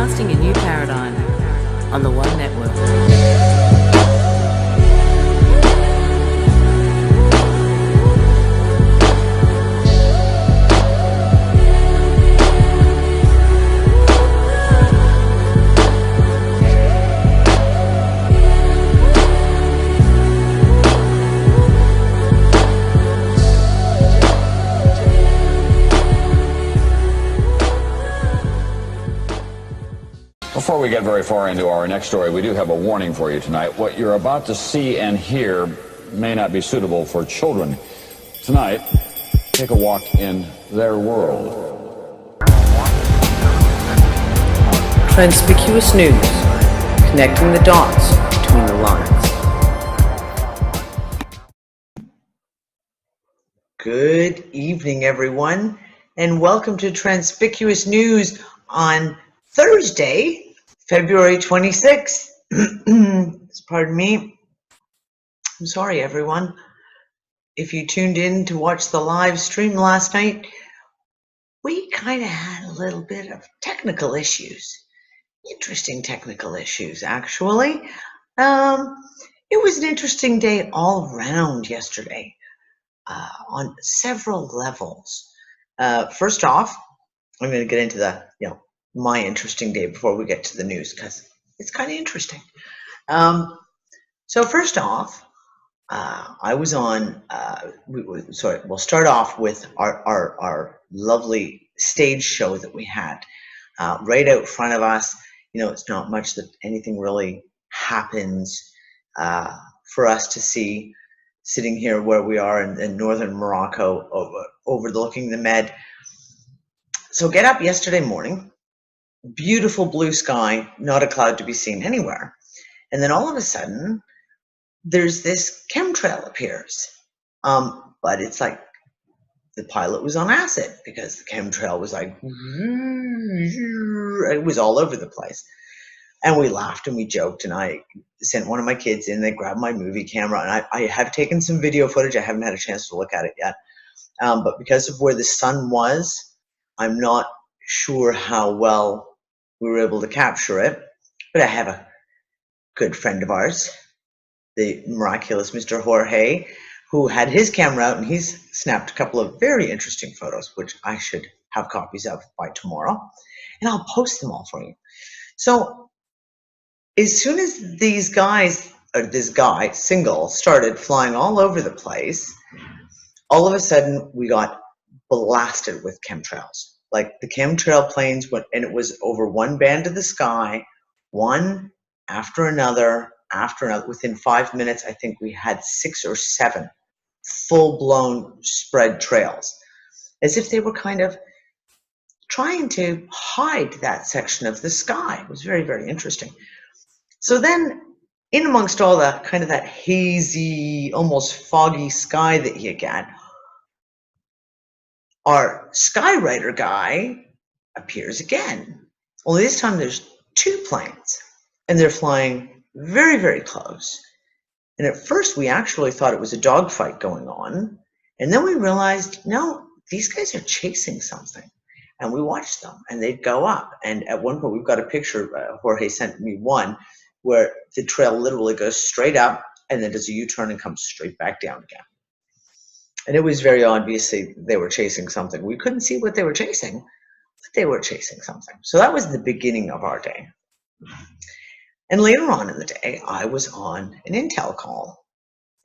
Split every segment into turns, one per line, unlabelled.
broadcasting a new paradigm on the One Network.
Before we get very far into our next story, we do have a warning for you tonight. What you're about to see and hear may not be suitable for children. Tonight, take a walk in their world.
Transpicuous News, connecting the dots between the lines.
Good evening, everyone, and welcome to Transpicuous News on Thursday, February 26th. Pardon me. I'm sorry, everyone. If you tuned in to watch the live stream last night, we kind of had a little bit of technical issues. Interesting technical issues, actually. It was an interesting day all around yesterday on several levels. First off, I'm going to get into the, my interesting day before we get to the news, because it's kind of interesting. So first off, I was on, we'll start off with our lovely stage show that we had right out front of us. It's not much that anything really happens for us to see sitting here where we are in northern Morocco overlooking the Med. So get up yesterday morning, beautiful blue sky, not a cloud to be seen anywhere. And then all of a sudden, there's this chemtrail appears. But it's like the pilot was on acid, because the chemtrail was like, it was all over the place. And we laughed and we joked, and I sent one of my kids in, they grabbed my movie camera, and I have taken some video footage. I haven't had a chance to look at it yet. But because of where the sun was, I'm not sure how well we were able to capture it, but I have a good friend of ours, the miraculous Mr. Jorge, who had his camera out, and he's snapped a couple of very interesting photos, which I should have copies of by tomorrow, and I'll post them all for you. So as soon as these guys, or this guy, single, started flying all over the place, all of a sudden we got blasted with chemtrails. Like the chemtrail planes went, and it was over one band of the sky, one after another. Within 5 minutes, I think we had 6 or 7 full-blown spread trails, as if they were kind of trying to hide that section of the sky. It was very, very interesting. So then, in amongst all that kind of that hazy, almost foggy sky that you get, our Skywriter guy appears again. Only this time there's 2 planes, and they're flying very, very close. And at first we actually thought it was a dogfight going on, and then we realized, no, these guys are chasing something. And we watched them, and they'd go up. And at one point, we've got a picture, Jorge sent me one, where the trail literally goes straight up and then does a U-turn and comes straight back down again. And it was very obviously they were chasing something. We couldn't see what they were chasing, but they were chasing something. So that was the beginning of our day. And later on in the day, I was on an intel call,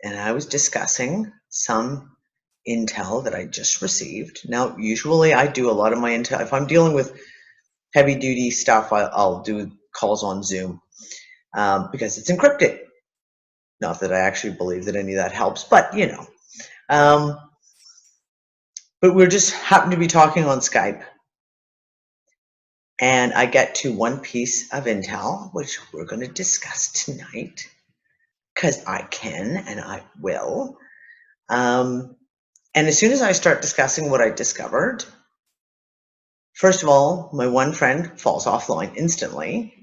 and I was discussing some intel that I just received. Now, usually I do a lot of my intel. If I'm dealing with heavy duty stuff, I'll do calls on Zoom because it's encrypted. Not that I actually believe that any of that helps, but but we're just happened to be talking on Skype, and I get to one piece of intel, which we're going to discuss tonight, because I can and I will. And as soon as I start discussing what I discovered, first of all, my one friend falls offline instantly.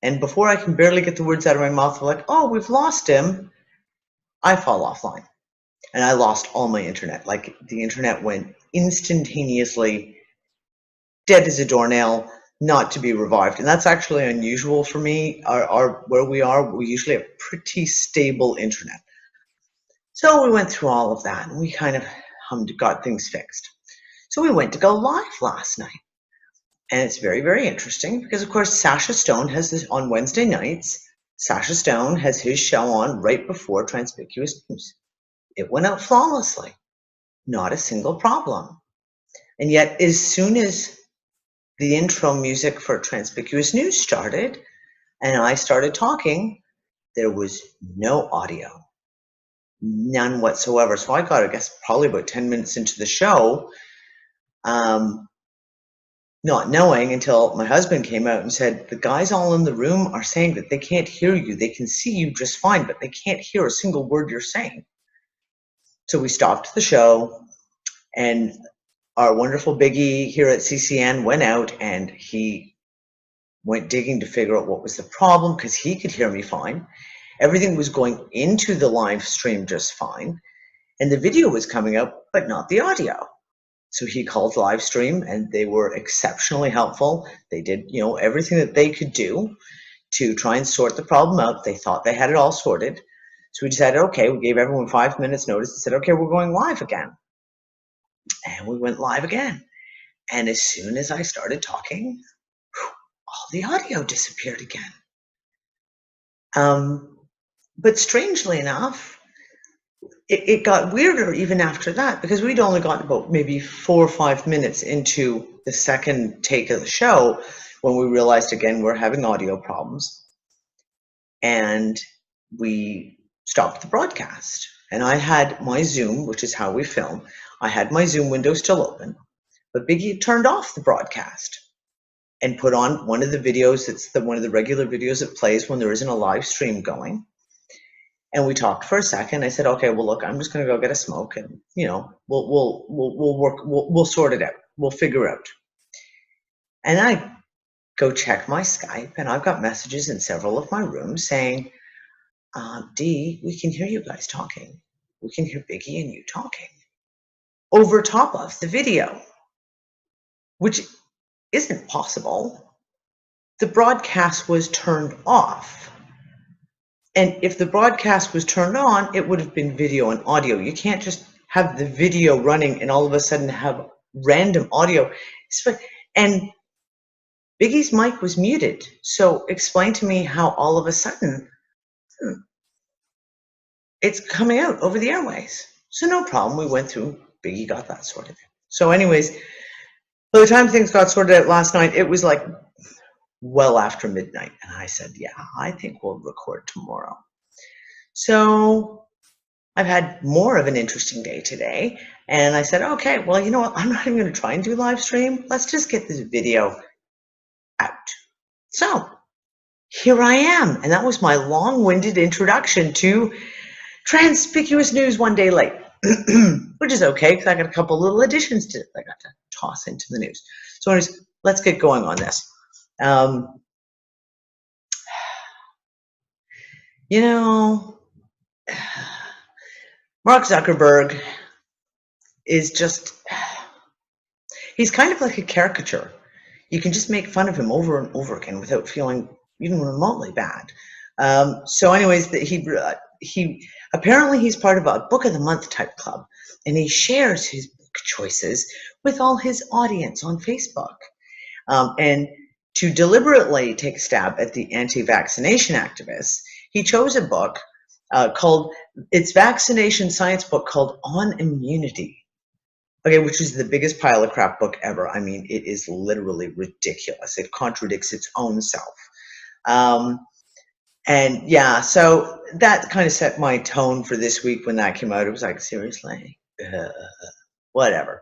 And before I can barely get the words out of my mouth, like, oh, we've lost him, I fall offline. And I lost all my internet. Like, the internet went instantaneously dead as a doornail. not to be revived. And that's actually unusual for me. Where we are, we usually have pretty stable internet. So we went through all of that and we kind of got things fixed. So we went to go live last night. And it's very, very interesting because, of course, Sasha Stone has this on Wednesday nights. Sasha Stone has his show on right before Transpicuous News. It went out flawlessly. Not a single problem. And yet, as soon as the intro music for Transpicuous News started and I started talking, there was no audio. None whatsoever. So I got, I guess, probably about 10 minutes into the show, not knowing until my husband came out and said, the guys all in the room are saying that they can't hear you. They can see you just fine, but they can't hear a single word you're saying. So we stopped the show, and our wonderful Biggie here at CCN went out and he went digging to figure out what was the problem because he could hear me fine. Everything was going into the live stream just fine. And the video was coming out, but not the audio. So he called live stream and they were exceptionally helpful. They did, everything that they could do to try and sort the problem out. They thought they had it all sorted. So we decided, okay, we gave everyone 5 minutes notice and said, okay, we're going live again. And we went live again. And as soon as I started talking, all the audio disappeared again. But strangely enough, it got weirder even after that because we'd only gotten about maybe 4 or 5 minutes into the second take of the show when we realized again we're having audio problems. And we stopped the broadcast. And I had my Zoom, which is how we film, I had my Zoom window still open, but Biggie turned off the broadcast and put on one of the videos. It's one of the regular videos that plays when there isn't a live stream going. And we talked for a second. I said, okay, well, look, I'm just going to go get a smoke and, we'll sort it out. We'll figure out. And I go check my Skype and I've got messages in several of my rooms saying, Dee, we can hear you guys talking. We can hear Biggie and you talking over top of the video, which isn't possible. The broadcast was turned off. And if the broadcast was turned on, it would have been video and audio. You can't just have the video running and all of a sudden have random audio. And Biggie's mic was muted. So explain to me how all of a sudden it's coming out over the airways. So no problem. We went through, Biggie got that sorted. So anyways, by the time things got sorted out last night, it was like well after midnight. And I said, yeah, I think we'll record tomorrow. So I've had more of an interesting day today. And I said, okay, well, you know what? I'm not even going to try and do live stream. Let's just get this video out. So here I am. And that was my long-winded introduction to Transpicuous News one day late, which is okay because I got a couple little additions to it I got to toss into the news. So anyways, let's get going on this. Mark Zuckerberg is just, he's kind of like a caricature. You can just make fun of him over and over again without feeling even remotely bad. So anyways, he apparently he's part of a Book of the Month type club, and he shares his book choices with all his audience on Facebook. And to deliberately take a stab at the anti-vaccination activists, he chose a book called, it's vaccination science book called On Immunity. Okay, which is the biggest pile of crap book ever. I mean, it is literally ridiculous. It contradicts its own self. And yeah, so that kind of set my tone for this week when that came out. It was like, seriously? Whatever.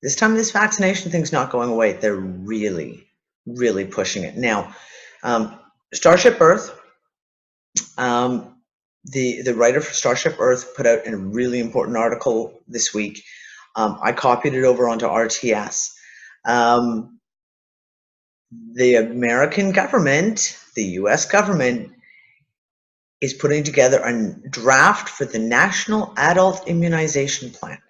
This time this vaccination thing's not going away. They're really, really pushing it. Now, Starship Earth, the writer for Starship Earth put out a really important article this week. I copied it over onto RTS. The American government, the US government, is putting together a draft for the National Adult Immunization Plan.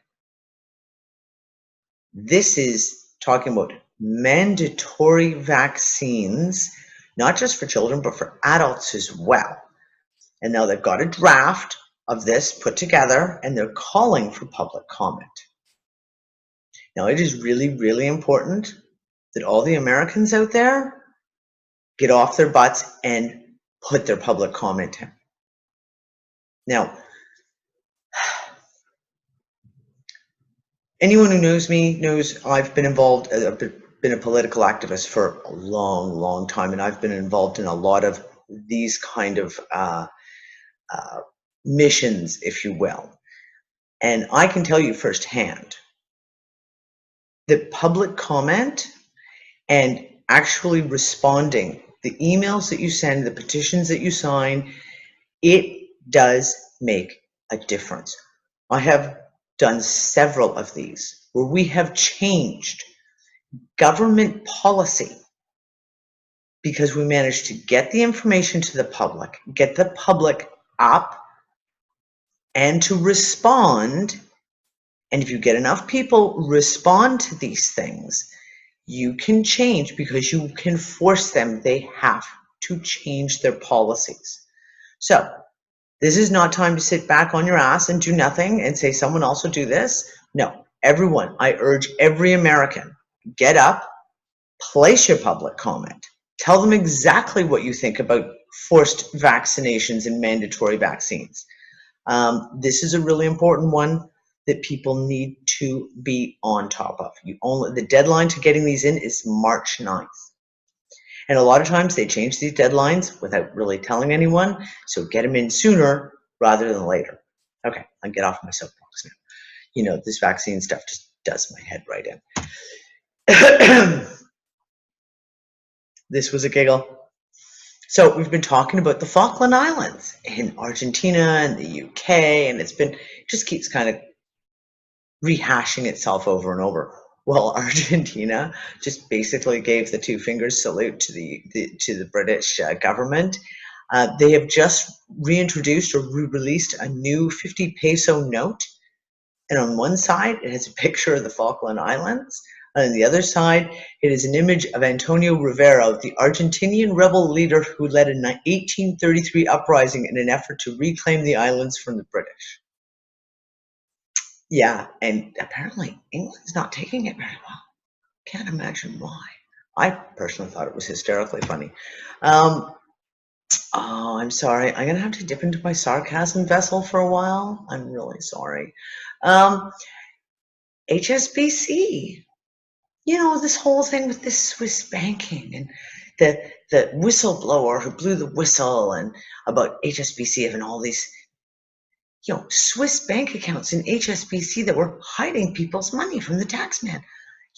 This is talking about mandatory vaccines, not just for children, but for adults as well. And now they've got a draft of this put together, and they're calling for public comment. Now, it is really, really important that all the Americans out there get off their butts and put their public comment in. Now, anyone who knows me knows I've been involved, I've been a political activist for a long, long time, and I've been involved in a lot of these kind of missions, if you will. And I can tell you firsthand that public comment and actually responding, the emails that you send, the petitions that you sign, it does make a difference. I have done several of these where we have changed government policy because we managed to get the information to the public, get the public up, and to respond. And if you get enough people respond to these things, you can change, because you can force them. They have to change their policies. So this is not time to sit back on your ass and do nothing and say someone else will do this. No, everyone, I urge every American, get up, place your public comment. Tell them exactly what you think about forced vaccinations and mandatory vaccines. This is a really important one that people need to be on top of. The deadline to getting these in is March 9th. And a lot of times they change these deadlines without really telling anyone, so get them in sooner rather than later. Okay, I'll get off my soapbox now. You know, this vaccine stuff just does my head right in. This was a giggle. So we've been talking about the Falkland Islands in Argentina and the UK, and it just keeps kind of rehashing itself over and over. Well, Argentina just basically gave the two fingers salute to the British government. They have just reintroduced or re-released a new 50 peso note. And on one side, it has a picture of the Falkland Islands. And on the other side, it is an image of Antonio Rivera, the Argentinian rebel leader who led a 1833 uprising in an effort to reclaim the islands from the British. Yeah, and apparently England's not taking it very well. Can't imagine why. I personally thought it was hysterically funny. Oh, I'm sorry. I'm going to have to dip into my sarcasm vessel for a while. I'm really sorry. HSBC. You know, this whole thing with this Swiss banking and the whistleblower who blew the whistle and about HSBC having all these Swiss bank accounts in HSBC that were hiding people's money from the taxman.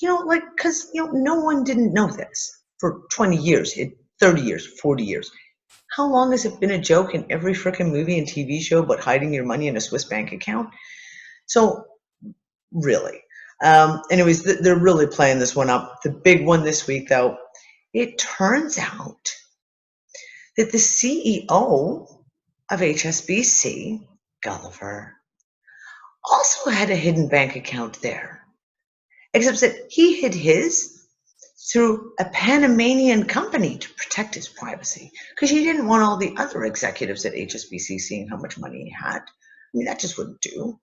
Because no one didn't know this for 20 years, 30 years, 40 years. How long has it been a joke in every freaking movie and TV show about hiding your money in a Swiss bank account? So, really. Anyways, they're really playing this one up. The big one this week, though, it turns out that the CEO of HSBC, Gulliver, also had a hidden bank account there, except that he hid his through a Panamanian company to protect his privacy, because he didn't want all the other executives at HSBC seeing how much money he had. I mean, that just wouldn't do.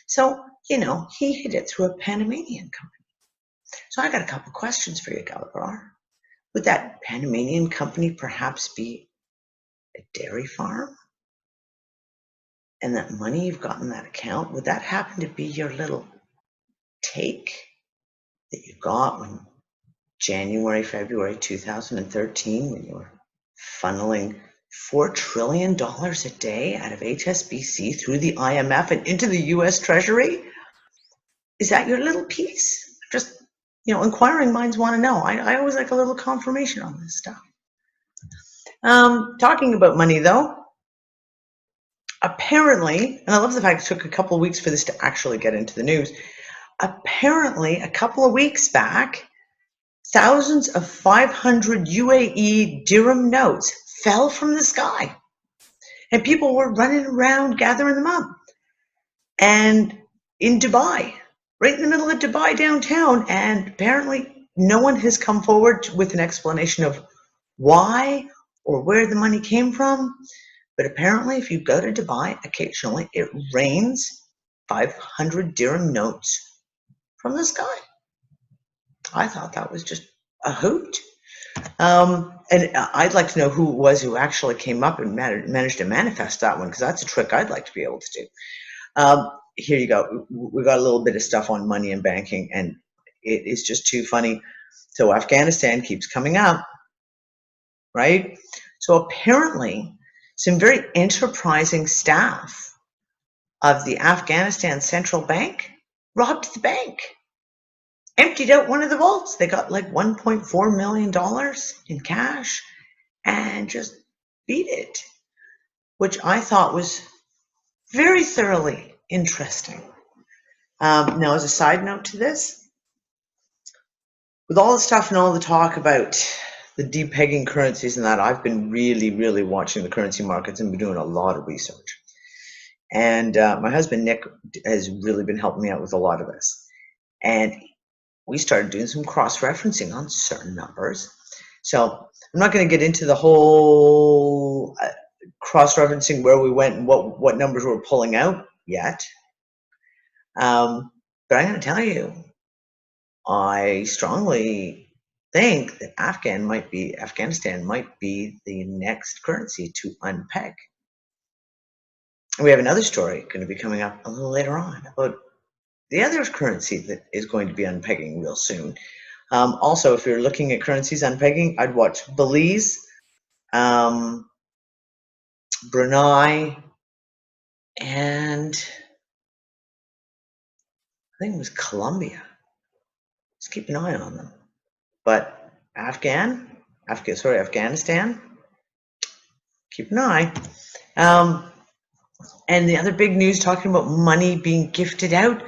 So, he hid it through a Panamanian company. So I got a couple questions for you, Gulliver. Would that Panamanian company perhaps be a dairy farm? And that money you've got in that account, would that happen to be your little take that you got when January, February 2013, when you were funneling $4 trillion a day out of HSBC through the IMF and into the US Treasury? Is that your little piece? Just, inquiring minds want to know. I always like a little confirmation on this stuff. Talking about money, though, apparently, and I love the fact it took a couple of weeks for this to actually get into the news. Apparently, a couple of weeks back, thousands of 500 UAE dirham notes fell from the sky. And people were running around gathering them up. And in Dubai, right in the middle of Dubai downtown, and apparently no one has come forward with an explanation of why or where the money came from. But apparently if you go to Dubai, occasionally it rains 500 dirham notes from the sky. I thought that was just a hoot. And I'd like to know who it was who actually came up and managed to manifest that one, because that's a trick I'd like to be able to do. Here you go. We got a little bit of stuff on money and banking, and it is just too funny. So Afghanistan keeps coming up, right? So apparently some very enterprising staff of the Afghanistan Central Bank robbed the bank, emptied out one of the vaults. They got like $1.4 million in cash and just beat it, which I thought was very thoroughly interesting. Now, as a side note to this, with all the stuff and all the talk about the depegging currencies and that, I've been really, really watching the currency markets and been doing a lot of research. And my husband, Nick, has really been helping me out with a lot of this. And we started doing some cross-referencing on certain numbers. So I'm not going to get into the whole cross-referencing where we went and what numbers we're pulling out yet. But I'm going to tell you, I strongly think that Afghanistan might be the next currency to unpeg. We have another story going to be coming up a little later on about the other currency that is going to be unpegging real soon. Also, if you're looking at currencies unpegging, I'd watch Belize, Brunei, and I think it was Colombia. Just keep an eye on them. But Afghanistan, keep an eye. And the other big news talking about money being gifted out,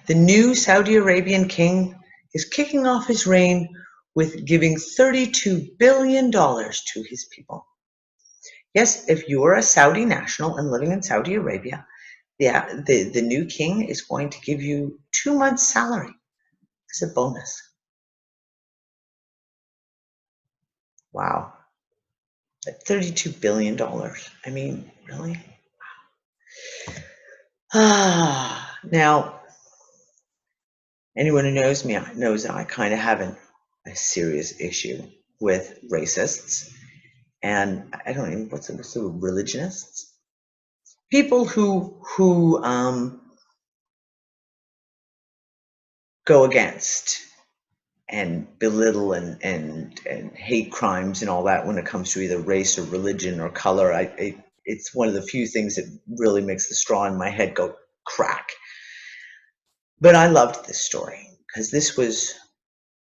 the new Saudi Arabian king is kicking off his reign with giving $32 billion to his people. Yes, if you are a Saudi national and living in Saudi Arabia, the new king is going to give you 2 months' salary as a bonus. Wow. At $32 billion. I mean, really? Wow. Now, anyone who knows me knows that I kind of have a serious issue with racists. And I don't even, what's the religionists? People who go against and belittle and hate crimes and all that when it comes to either race or religion or color. It's one of the few things that really makes the straw in my head go crack. But I loved this story because this was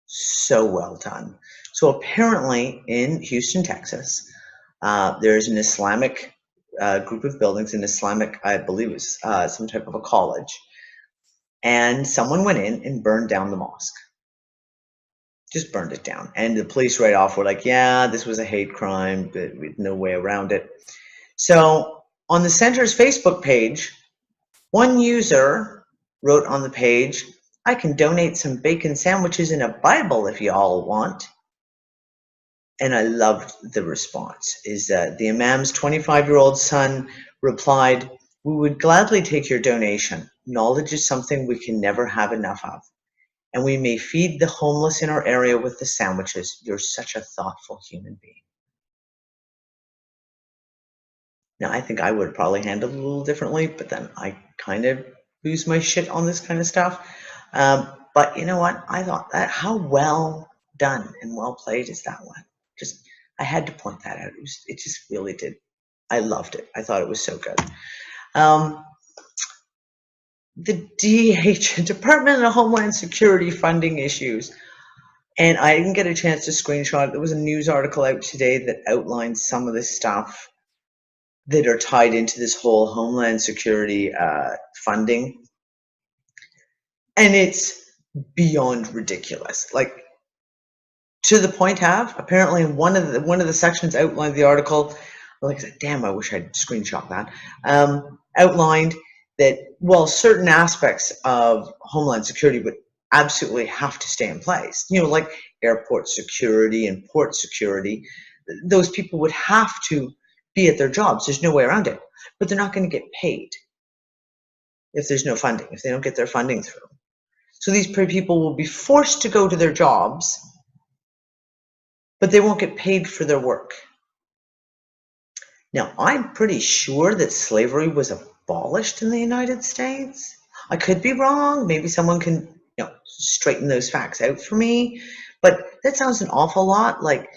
so well done. So apparently in Houston, Texas, there's an Islamic group of buildings, an Islamic, I believe it was some type of a college, and someone went in and burned down the mosque. Just burned it down. And the police right off were like, yeah, this was a hate crime, but with no way around it. So on the center's Facebook page, one user wrote on the page, I can donate some bacon sandwiches and a Bible if you all want. And I loved the response. Is that the Imam's 25-year-old son replied, we would gladly take your donation. Knowledge is something we can never have enough of. And we may feed the homeless in our area with the sandwiches. You're such a thoughtful human being. Now, I think I would have probably handled it a little differently, but then I kind of lose my shit on this kind of stuff. But you know what? I thought that how well done and well played is that one. Just, I had to point that out. It just really did. I loved it. I thought it was so good. The Department of Homeland Security funding issues. And I didn't get a chance to screenshot it. There was a news article out today that outlines some of this stuff that are tied into this whole Homeland Security funding. And it's beyond ridiculous. Like, to the point of, apparently one of the sections outlined the article, like I said, damn, I wish I'd screenshot that, outlined that while certain aspects of Homeland Security would absolutely have to stay in place, like airport security and port security, those people would have to be at their jobs. There's no way around it. But they're not going to get paid if there's no funding, if they don't get their funding through. So these people will be forced to go to their jobs, but they won't get paid for their work. Now, I'm pretty sure that slavery was abolished in the United States. I could be wrong. Maybe someone can, straighten those facts out for me. But that sounds an awful lot like,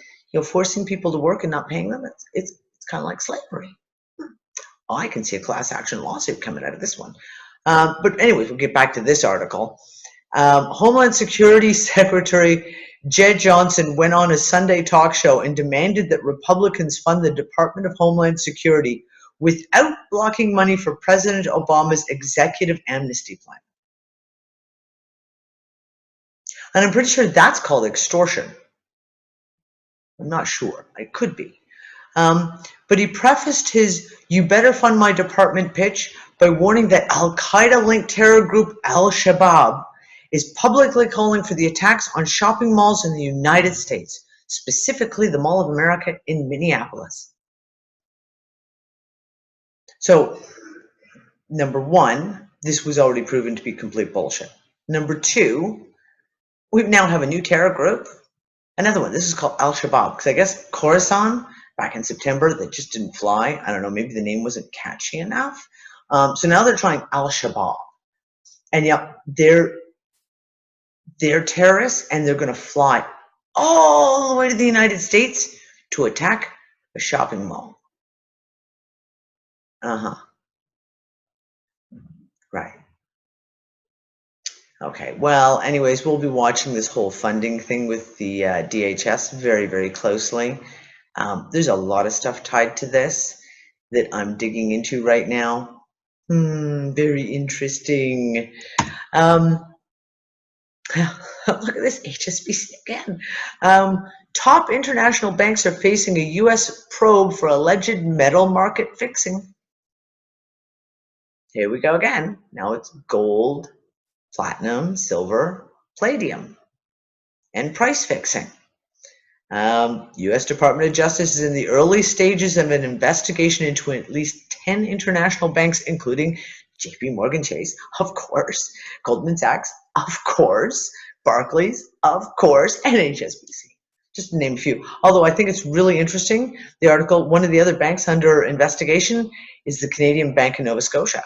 forcing people to work and not paying them. It's kind of like slavery. I can see a class action lawsuit coming out of this one. But anyways, we'll get back to this article. Homeland Security Secretary Jed Johnson went on a Sunday talk show and demanded that Republicans fund the Department of Homeland Security without blocking money for President Obama's executive amnesty plan. And I'm pretty sure that's called extortion. I'm not sure. It could be. But he prefaced his "you better fund my department" pitch by warning that Al-Qaeda-linked terror group Al-Shabaab is publicly calling for the attacks on shopping malls in the United States, specifically the Mall of America in Minneapolis. So, number one, this was already proven to be complete bullshit. Number two, we now have a new terror group. Another one, this is called Al-Shabaab, because I guess Khorasan, back in September, that just didn't fly. I don't know, maybe the name wasn't catchy enough. So now they're trying Al-Shabaab. And yeah, they're terrorists, and they're going to fly all the way to the United States to attack a shopping mall. Right. Okay, well, anyways, we'll be watching this whole funding thing with the DHS very, very closely. There's a lot of stuff tied to this that I'm digging into right now. Very interesting. Look at this HSBC again. Top international banks are facing a U.S. probe for alleged metal market fixing. Here we go again. Now it's gold, platinum, silver, palladium, and price fixing. U.S. Department of Justice is in the early stages of an investigation into at least 10 international banks, including JP Morgan Chase, of course, Goldman Sachs, of course, Barclays, of course, and HSBC, just to name a few. Although I think it's really interesting, the article, one of the other banks under investigation is the Canadian Bank of Nova Scotia,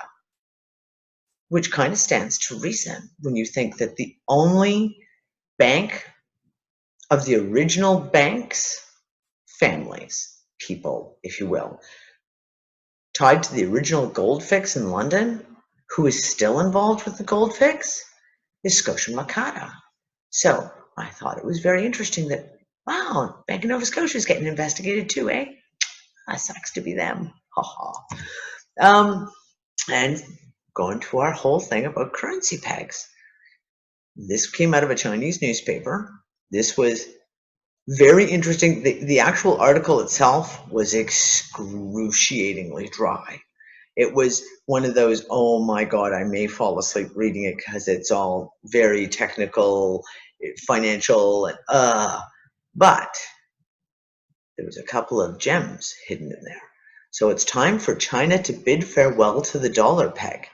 which kind of stands to reason when you think that the only bank of the original banks, families, people, if you will, tied to the original gold fix in London, who is still involved with the gold fix, is Scotia Makata. So I thought it was very interesting that, wow, Bank of Nova Scotia is getting investigated too, eh? That sucks to be them. And going to our whole thing about currency pegs. This came out of a Chinese newspaper. This was very interesting. The actual article itself was excruciatingly dry. It was one of those, oh my God, I may fall asleep reading it because it's all very technical, financial, but there was a couple of gems hidden in there. So it's time for China to bid farewell to the dollar peg.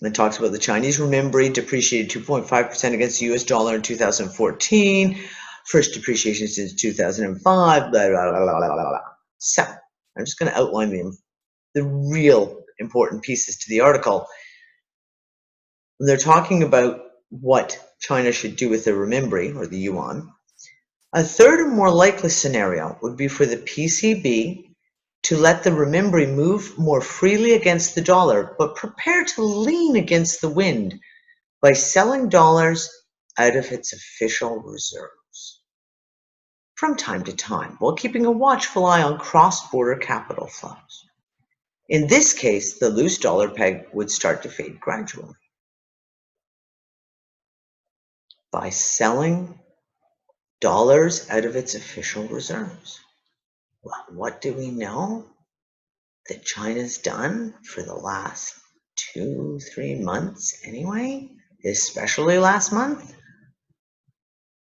And it talks about the Chinese renminbi depreciated 2.5% against the US dollar in 2014, first depreciation since 2005, blah, blah, blah, blah, blah, blah. So I'm just going to outline the real important pieces to the article. They're talking about what China should do with the renminbi, or the yuan. A third or more likely scenario would be for the PCB to let the renminbi move more freely against the dollar, but prepare to lean against the wind by selling dollars out of its official reserves from time to time, while keeping a watchful eye on cross-border capital flows. In this case, the loose dollar peg would start to fade gradually. By selling dollars out of its official reserves. Well, what do we know? that China's done for the last 2-3 months anyway, especially last month,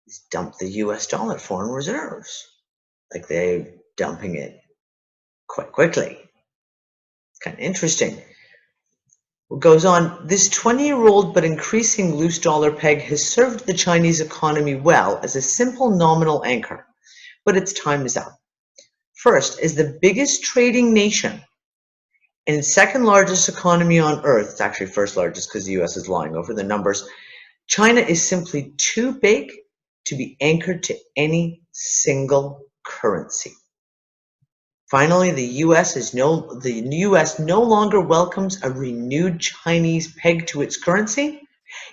is dump the US dollar foreign reserves. Like they're dumping it quite quickly. Kind of interesting. What goes on, this 20-year-old but increasing loose dollar peg has served the Chinese economy well as a simple nominal anchor, but its time is up. First, as the biggest trading nation and second largest economy on earth, it's actually first largest because the US is lying over the numbers, China is simply too big to be anchored to any single currency. Finally, the US no longer welcomes a renewed Chinese peg to its currency,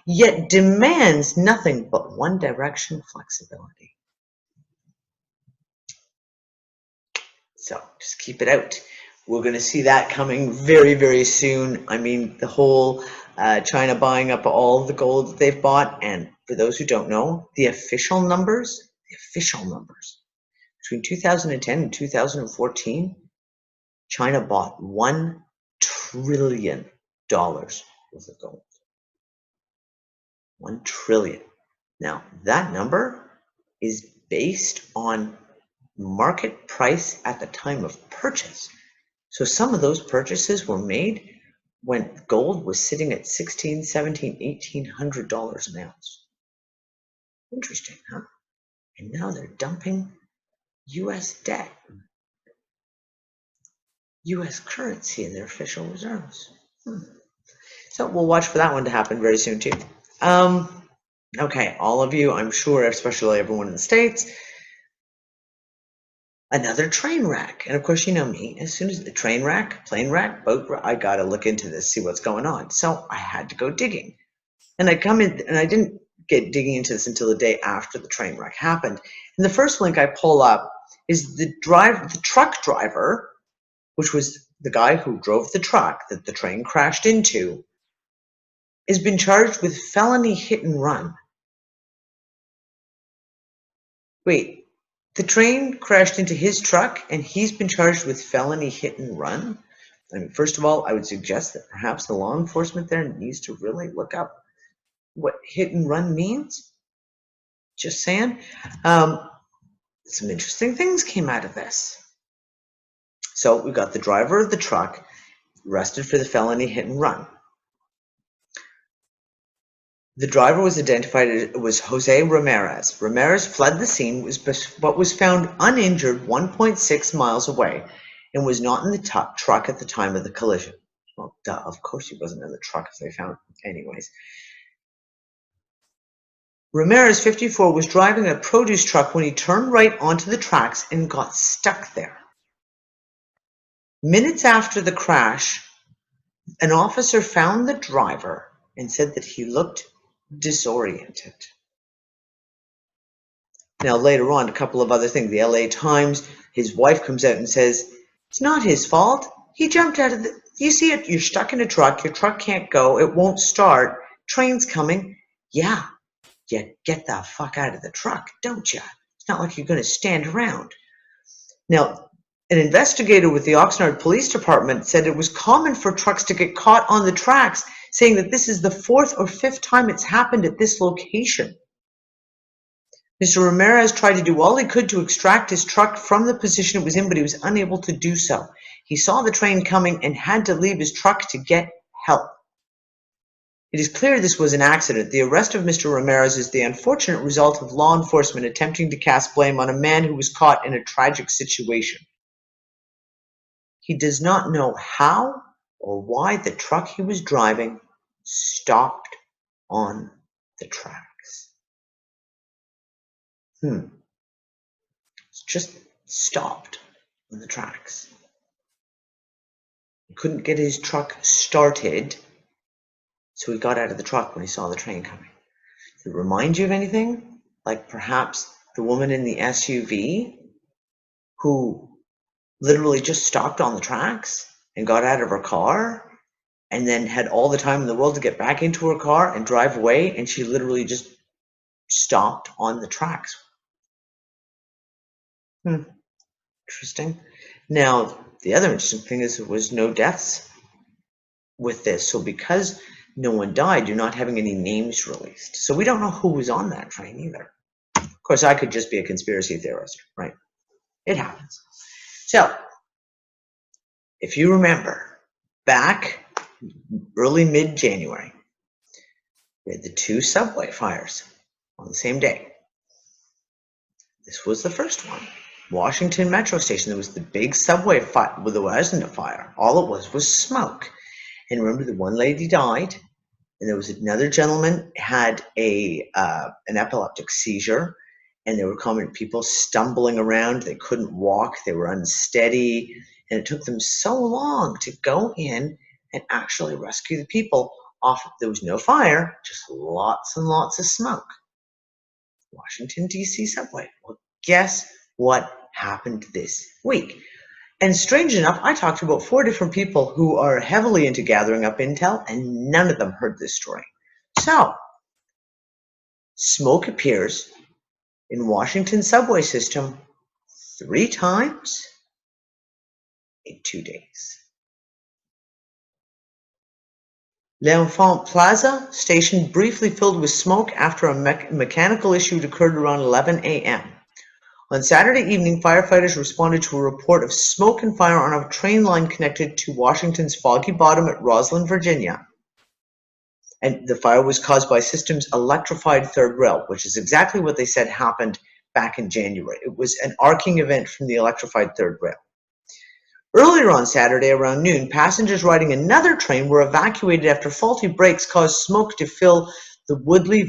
yet demands nothing but one direction flexibility. So just keep it out. We're going to see that coming very, very soon. I mean, the whole China buying up all the gold that they've bought. And for those who don't know, the official numbers, between 2010 and 2014, China bought $1 trillion worth of gold. 1 trillion. Now, that number is based on market price at the time of purchase. So some of those purchases were made when gold was sitting at $1,600, $1,700, $1,800 an ounce. Interesting, huh? And now they're dumping US debt, US currency in their official reserves. So we'll watch for that one to happen very soon too. Okay, all of you, I'm sure, especially everyone in the States, another train wreck. And of course, you know me, as soon as the train wreck, plane wreck, boat wreck, I got to look into this, see what's going on. So I had to go digging. And I come in, and I didn't get digging into this until the day after the train wreck happened. And the first link I pull up is the truck driver, which was the guy who drove the truck that the train crashed into, has been charged with felony hit and run. Wait, the train crashed into his truck and he's been charged with felony hit and run? I mean, first of all, I would suggest that perhaps the law enforcement there needs to really look up what hit and run means. Just saying. Some interesting things came out of this. So we got the driver of the truck arrested for the felony hit and run. The driver was identified as Jose Ramirez. Ramirez fled the scene, but was found uninjured 1.6 miles away and was not in the truck at the time of the collision. Well, duh, of course he wasn't in the truck if they found him. Anyways. Ramirez, 54, was driving a produce truck when he turned right onto the tracks and got stuck there. Minutes after the crash, an officer found the driver and said that he looked disoriented. Now later on, a couple of other things. The LA Times, his wife comes out and says, it's not his fault. He jumped out of the, you see it, you're stuck in a truck, your truck can't go, it won't start, train's coming. Yeah, you get the fuck out of the truck, don't you? It's not like you're going to stand around. Now, an investigator with the Oxnard Police Department said it was common for trucks to get caught on the tracks, saying that this is the 4th or 5th time it's happened at this location. Mr. Ramirez tried to do all he could to extract his truck from the position it was in, but he was unable to do so. He saw the train coming and had to leave his truck to get help. It is clear this was an accident. The arrest of Mr. Ramirez is the unfortunate result of law enforcement attempting to cast blame on a man who was caught in a tragic situation. He does not know how or why the truck he was driving stopped on the tracks. It's just stopped on the tracks. He couldn't get his truck started, so he got out of the truck when he saw the train coming. Does it remind you of anything? Like perhaps the woman in the SUV who literally just stopped on the tracks and got out of her car and then had all the time in the world to get back into her car and drive away, and she literally just stopped on the tracks. Interesting. Now, The other interesting thing is there was no deaths with this. So because no one died, you're not having any names released. So we don't know who was on that train either. Of course, I could just be a conspiracy theorist, right? It happens. So if you remember, back early mid-January, we had the 2 subway fires on the same day. This was the first one. Washington Metro Station, there was the big subway fire. Well, there wasn't a fire. All it was smoke. And remember, the one lady died, and there was another gentleman had an epileptic seizure, and there were common people stumbling around. They couldn't walk. They were unsteady, and it took them so long to go in and actually rescue the people off. There was no fire, just lots and lots of smoke. Washington, D.C. subway. Well, guess what happened this week? And strange enough, I talked to about 4 different people who are heavily into gathering up intel, and none of them heard this story. So, smoke appears in Washington subway system 3 times in 2 days. L'Enfant Plaza station briefly filled with smoke after a mechanical issue occurred around 11 a.m. On Saturday evening, firefighters responded to a report of smoke and fire on a train line connected to Washington's Foggy Bottom at Roslyn, Virginia. And the fire was caused by System's electrified third rail, which is exactly what they said happened back in January. It was an arcing event from the electrified third rail. Earlier on Saturday around noon, passengers riding another train were evacuated after faulty brakes caused smoke to fill the Woodley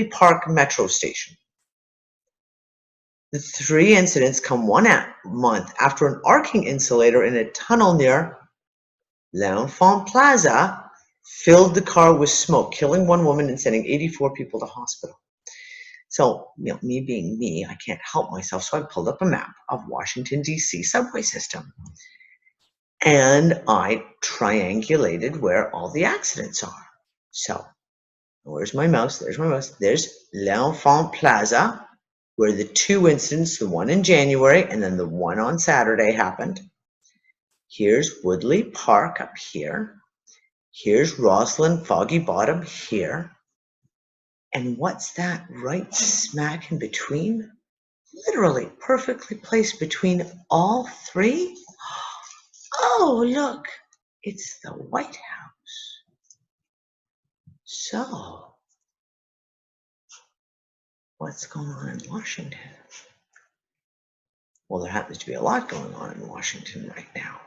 Park Metro Station. The 3 incidents come 1 month after an arcing insulator in a tunnel near L'Enfant Plaza filled the car with smoke, killing 1 woman and sending 84 people to hospital. So, me being me, I can't help myself, so I pulled up a map of Washington, D.C. subway system. And I triangulated where all the accidents are. So, where's my mouse? There's my mouse. There's L'Enfant Plaza, where the 2 incidents, the one in January and then the one on Saturday happened. Here's Woodley Park up here. Here's Roslyn Foggy Bottom here. And what's that right smack in between? Literally perfectly placed between all 3. Oh, look, it's the White House. So, what's going on in Washington? Well, there happens to be a lot going on in Washington right now.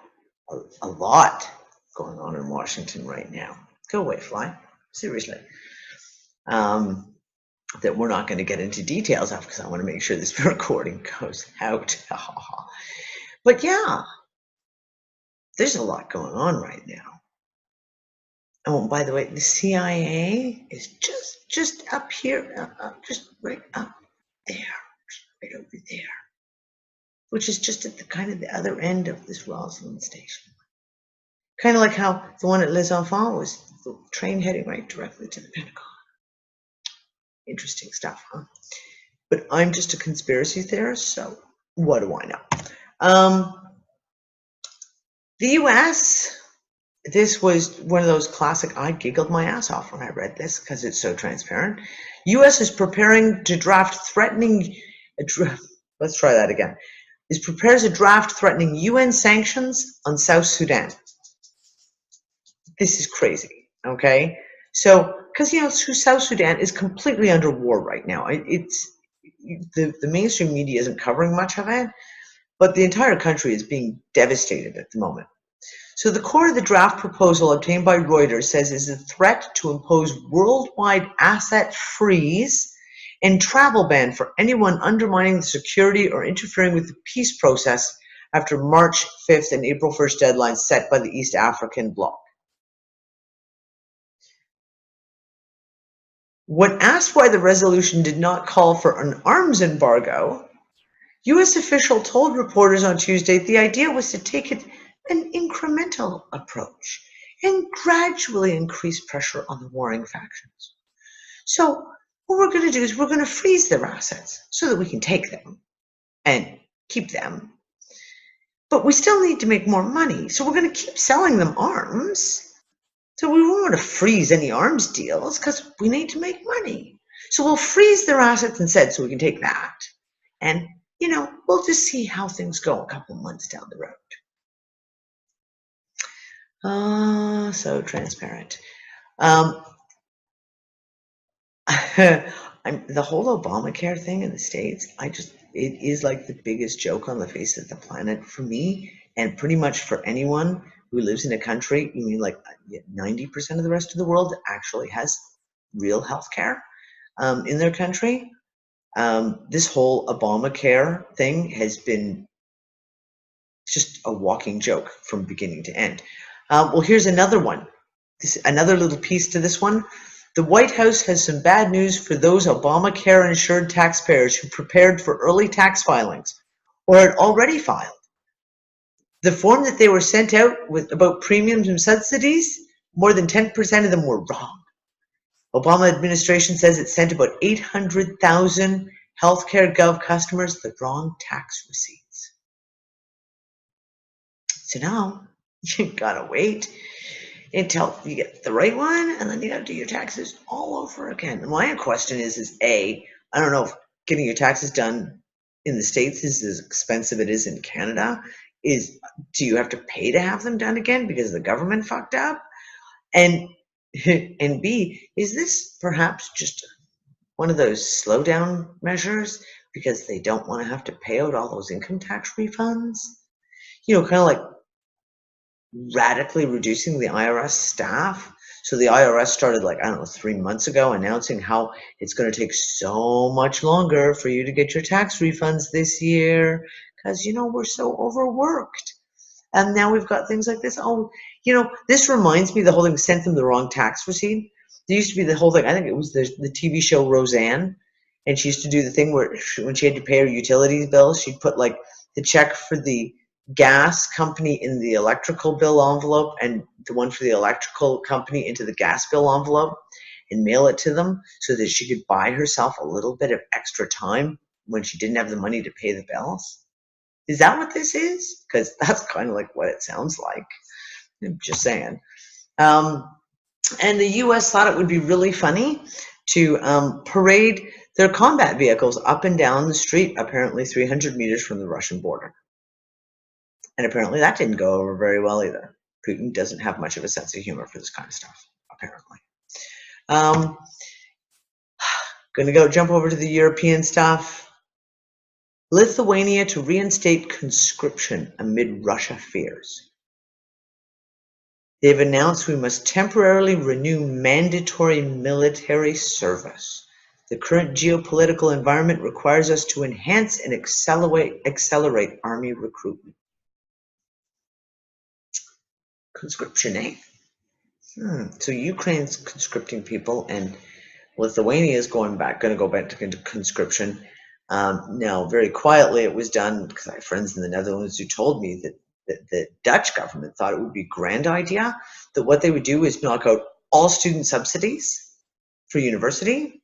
A lot going on in Washington right now. Go away, fly. Seriously. That we're not going to get into details of because I want to make sure this recording goes out. But yeah, there's a lot going on right now. Oh, by the way, the CIA is just up here, just right up there, right over there, which is just at the kind of the other end of this Roslyn station. Kind of like how the one at Les Enfants was the train heading right directly to the Pentagon. Interesting stuff, huh? But I'm just a conspiracy theorist, so what do I know? The U.S., this was one of those classic, I giggled my ass off when I read this because it's so transparent. U.S. is preparing to draft threatening, let's try that again, prepares a draft threatening UN sanctions on South Sudan. This is crazy, okay? So, because South Sudan is completely under war right now. It's the mainstream media isn't covering much of it, but the entire country is being devastated at the moment. So the core of the draft proposal obtained by Reuters says is a threat to impose worldwide asset freeze and travel ban for anyone undermining the security or interfering with the peace process after March 5th and April 1st deadlines set by the East African bloc. When asked why the resolution did not call for an arms embargo, U.S. official told reporters on Tuesday the idea was to take an incremental approach and gradually increase pressure on the warring factions. So what we're going to do is we're going to freeze their assets so that we can take them and keep them. but we still need to make more money. So we're going to keep selling them arms. So we won't want to freeze any arms deals because we need to make money. So we'll freeze their assets instead so we can take that. And, we'll just see how things go a couple months down the road. So transparent. The whole Obamacare thing in the States, it is like the biggest joke on the face of the planet for me, and pretty much for anyone who lives in a country, 90% of the rest of the world actually has real health care in their country. This whole Obamacare thing has been just a walking joke from beginning to end. Well, here's another one. Another little piece to this one. The White House has some bad news for those Obamacare-insured taxpayers who prepared for early tax filings or had already filed. The form that they were sent out about premiums and subsidies, more than 10% of them were wrong. Obama administration says it sent about 800,000 healthcare gov customers the wrong tax receipts. So now you gotta wait until you get the right one, and then you gotta do your taxes all over again. And my question is A, I don't know if getting your taxes done in the States is as expensive as it is in Canada. Do you have to pay to have them done again because the government fucked up? And B, is this perhaps just one of those slowdown measures because they don't want to have to pay out all those income tax refunds? Kind of like radically reducing the IRS staff. So the IRS started 3 months ago announcing how it's going to take so much longer for you to get your tax refunds this year because, we're so overworked. And now we've got things like this. This reminds me of the whole thing, sent them the wrong tax receipt. There used to be the whole thing, I think it was the TV show Roseanne, and she used to do the thing where when she had to pay her utilities bill, she'd put the check for the gas company in the electrical bill envelope and the one for the electrical company into the gas bill envelope and mail it to them so that she could buy herself a little bit of extra time when she didn't have the money to pay the bills. Is that what this is? Because that's kind of like what it sounds like. I'm just saying. And the U.S. thought it would be really funny to parade their combat vehicles up and down the street, apparently 300 meters from the Russian border. And apparently that didn't go over very well either. Putin doesn't have much of a sense of humor for this kind of stuff, apparently. Going to jump over to the European stuff. Lithuania to reinstate conscription amid Russia fears. They've announced we must temporarily renew mandatory military service. The current geopolitical environment requires us to enhance and accelerate army recruitment. Conscription, eh? So Ukraine's conscripting people, and Lithuania is going to go back to conscription. Now, very quietly, it was done because I have friends in the Netherlands who told me that the Dutch government thought it would be a grand idea that what they would do is knock out all student subsidies for university,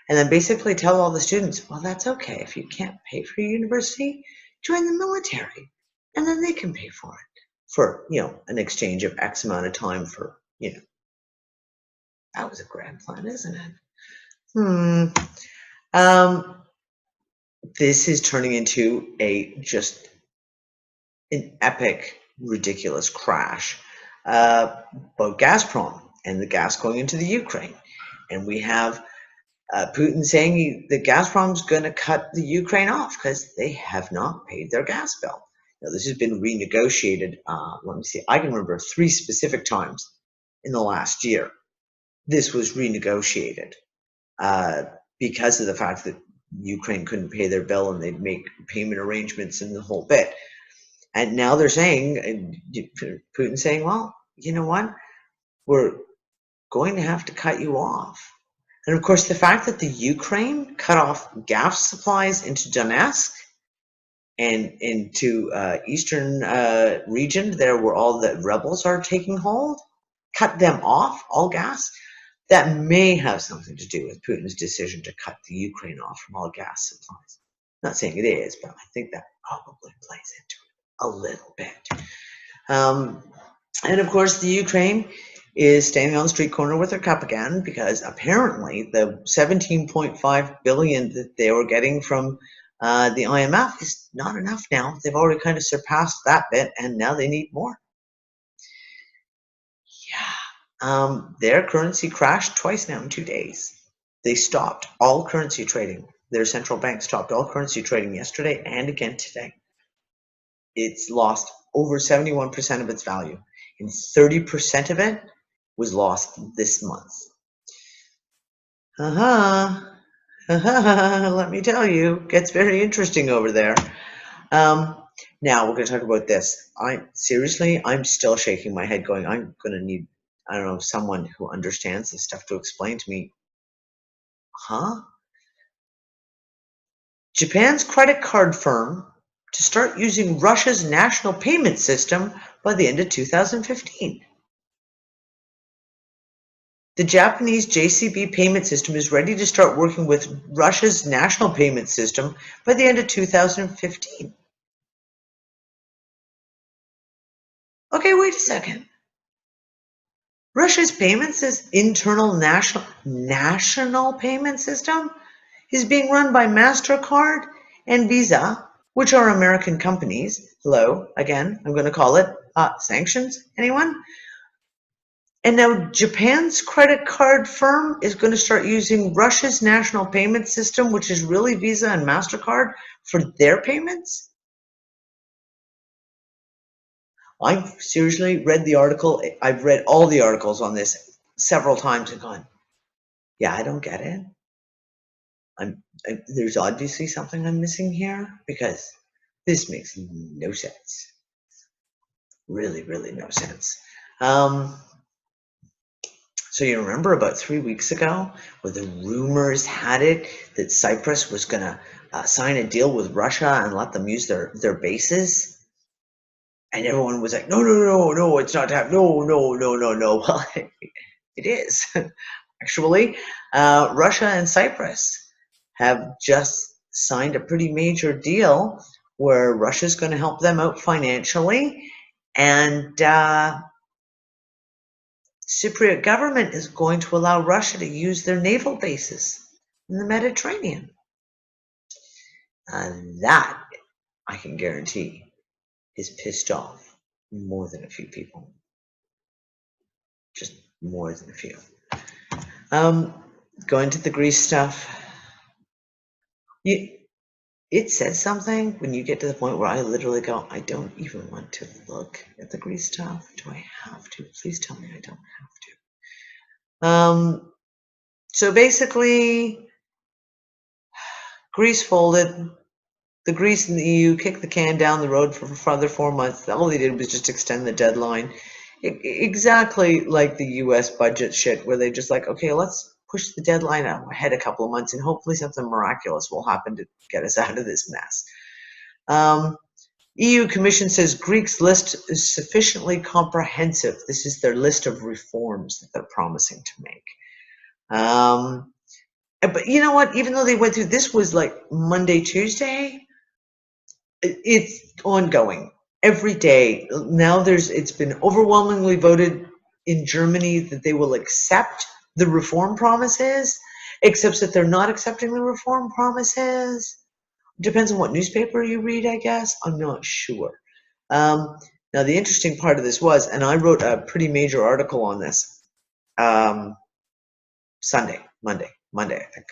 and then basically tell all the students, well, that's okay. If you can't pay for your university, join the military, and then they can pay for it for, an exchange of X amount of time for, that was a grand plan, isn't it? This is turning into an epic, ridiculous crash about Gazprom and the gas going into the Ukraine. And we have Putin saying that Gazprom's going to cut the Ukraine off because they have not paid their gas bill. Now, this has been renegotiated. Let me see. I can remember 3 specific times in the last year. This was renegotiated because of the fact that Ukraine couldn't pay their bill and they'd make payment arrangements and the whole bit. And now they're saying, Putin's saying, well, you know what? We're going to have to cut you off. And of course, the fact that the Ukraine cut off gas supplies into Donetsk and into eastern region there where all the rebels are taking hold, cut them off, all gas, that may have something to do with Putin's decision to cut the Ukraine off from all gas supplies. I'm not saying it is, but I think that probably plays into it. a little bit. And of course, the Ukraine is standing on the street corner with their cup again, because apparently the 17.5 billion that they were getting from the IMF is not enough now. They've already kind of surpassed that bit, and now they need more. Yeah. Their currency crashed twice now in 2 days. They stopped all currency trading. Their central bank stopped all currency trading yesterday and again today. It's lost over 71% of its value, and 30% of it was lost this month. Let me tell you, gets very interesting over there. Now we're going to talk about this. I'm still shaking my head going, I'm going to need, I don't know, someone who understands this stuff to explain to me. Japan's credit card firm to start using Russia's national payment system by the end of 2015. The Japanese JCB payment system is ready to start working with Russia's national payment system by the end of 2015. Okay, wait a second. Russia's internal national payment system is being run by MasterCard and Visa, which are American companies. Hello, again, I'm going to call it sanctions. Anyone? And now Japan's credit card firm is going to start using Russia's national payment system, which is really Visa and MasterCard, for their payments? I've seriously read the article. I've read all the articles on this several times and gone, yeah, I don't get it. There's obviously something I'm missing here, because this makes no sense. Really, really no sense. So you remember about 3 weeks ago where the rumors had it that Cyprus was going to sign a deal with Russia and let them use their bases? And everyone was like, no, it's not happening. No. Well, it is. Actually, Russia and Cyprus have just signed a pretty major deal where Russia's going to help them out financially, and Cypriot government is going to allow Russia to use their naval bases in the Mediterranean. That, I can guarantee, is pissed off more than a few people. Just more than a few. Going to the Greece stuff. It says something when you get to the point where I literally go, I don't even want to look at the Greece stuff. Do I have to? Please tell me I don't have to. So basically, Greece folded. The Greece and the EU kicked the can down the road for further 4 months. All they did was just extend the deadline. Exactly like the US budget shit, where they just like, okay, let's push the deadline ahead a couple of months and hopefully something miraculous will happen to get us out of this mess. EU Commission says Greeks list is sufficiently comprehensive. This is their list of reforms that they're promising to make. But you know what? Even though they went through, this was like Monday, Tuesday. It's ongoing every day. Now it's been overwhelmingly voted in Germany that they will accept the reform promises, except that they're not accepting the reform promises. Depends on what newspaper you read, I guess. I'm not sure. Now, the interesting part of this was, and I wrote a pretty major article on this Monday, I think.